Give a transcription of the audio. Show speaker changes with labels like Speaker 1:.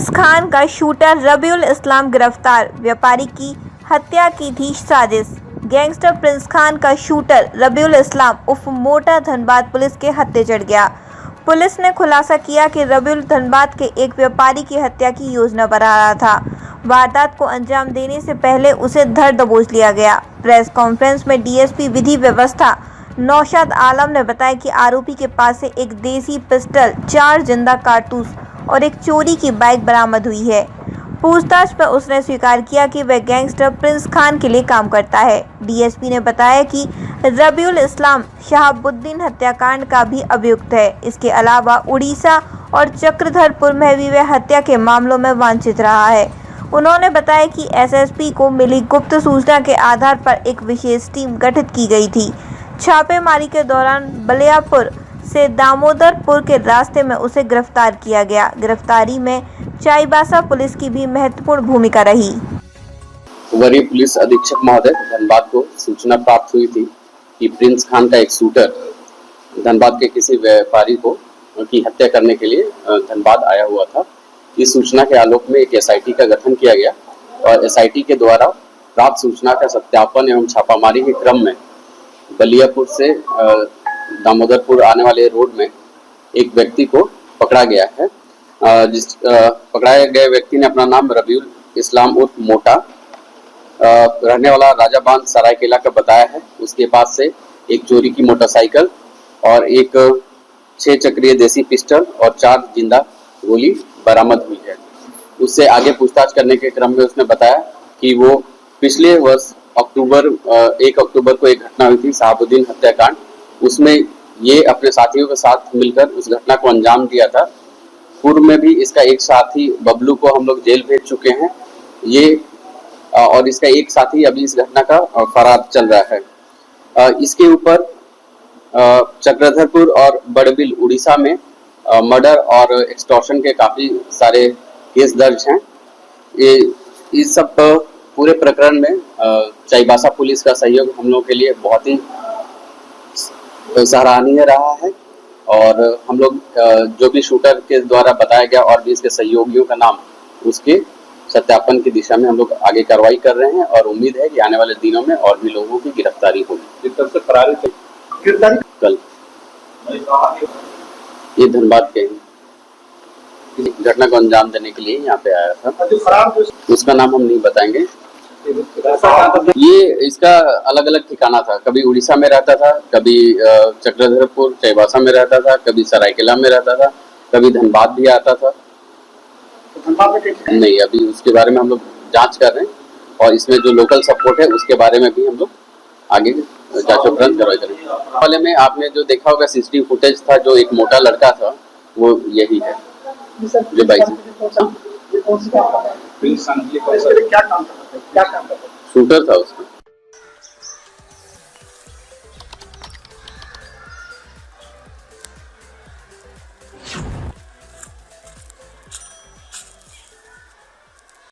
Speaker 1: Prince Khan का shooter Rabiul इस्लाम गिरफ्तार, व्यापारी की हत्या की थी साजिश। गैंगस्टर प्रिंस खान का शूटर रबीउल इस्लाम उर्फ मोटा धनबाद पुलिस के हत्थे चढ़ गया। पुलिस ने खुलासा किया कि रबीउल धनबाद के एक व्यापारी की हत्या की योजना बना रहा था। वारदात को अंजाम देने से पहले उसे धर दबोच लिया गया। प्रेस कॉन्फ्रेंस में डीएसपी विधि व्यवस्था नौशाद आलम ने बताया कि आरोपी के पास से एक देसी पिस्टल, 4 जिंदा कारतूस और एक चोरी की बाइक बरामद हुई है। पूछताछ पर उसने स्वीकार किया कि वह गैंगस्टर प्रिंस खान के लिए काम करता है। डीएसपी ने बताया कि रबीउल इस्लाम शहाबुद्दीन हत्याकांड का भी अभियुक्त है। इसके अलावा उड़ीसा और चक्रधरपुर में भी वह हत्या के मामलों में वांछित रहा है। उन्होंने बताया कि एसएसपी को मिली गुप्त सूचना के आधार पर एक विशेष टीम गठित की गई थी। छापेमारी के दौरान बलियापुर से दामोदरपुर के रास्ते में उसे गिरफ्तार किया गया। गिरफ्तारी में चाईबासा पुलिस की भी महत्वपूर्ण भूमिका रही।
Speaker 2: वरीय पुलिस अधीक्षक महोदय धनबाद को सूचना प्राप्त हुई थी कि प्रिंस खान का एक शूटर धनबाद के किसी व्यापारी को की हत्या करने के लिए धनबाद आया हुआ था। इस सूचना के आलोक में एक एसआईटी का गठन किया गया और एसआईटी के द्वारा प्राप्त सूचना का सत्यापन एवं छापामारी के क्रम में बलियापुर से दामोदरपुर आने वाले रोड में एक व्यक्ति को पकड़ा गया है। पकड़ाए गए व्यक्ति ने अपना नाम रबीउल इस्लाम उर्फ मोटा रहने वाला राजाबांध सरायकेला का बताया है। उसके पास से एक चोरी की मोटरसाइकिल और एक 6 चक्रीय देसी पिस्टल और 4 जिंदा गोली बरामद हुई है। उससे आगे पूछताछ करने के क्रम में उसने बताया कि वो पिछले वर्ष 1 अक्टूबर को एक घटना हुई थी शहाबुद्दीन हत्याकांड, उसमें ये अपने साथियों के साथ मिलकर उस घटना को अंजाम दिया था। पूर्व में भी इसका एक साथी बबलू को हम लोग जेल भेज चुके हैं। ये और इसका एक साथी अभी इस घटना का फरार चल रहा है। इसके ऊपर चक्रधरपुर और बड़बिल उड़ीसा में मर्डर और एक्सटॉर्शन के काफी सारे केस दर्ज हैं। ये इस सब पूरे प्रकरण में चाईबासा पुलिस का सहयोग हम लोगों के लिए बहुत ही सराहनीय रहा है और हम लोग जो भी शूटर के द्वारा बताया गया और भी इसके सहयोगियों का नाम, उसके सत्यापन की दिशा में हम लोग आगे कार्रवाई कर रहे हैं और उम्मीद है कि आने वाले दिनों में और भी लोगों की गिरफ्तारी होगी। कल ये धनबाद के घटना को अंजाम देने के लिए यहाँ पे आया था। उसका नाम हम नहीं बताएंगे। ये इसका अलग अलग ठिकाना था, कभी उड़ीसा में रहता था, कभी चक्रधरपुर चाईबासा में रहता था, कभी सरायकेला में रहता था, कभी धनबाद भी आता था। नहीं, अभी उसके बारे में हम लोग जांच कर रहे हैं और इसमें जो लोकल सपोर्ट है उसके बारे में भी हम लोग आगे जांच उपरांत कार्रवाई करेंगे। वाले में आपने जो देखा होगा सीसीटीवी फुटेज था, जो एक मोटा लड़का था वो यही है जो बाइक शूटर था उसका।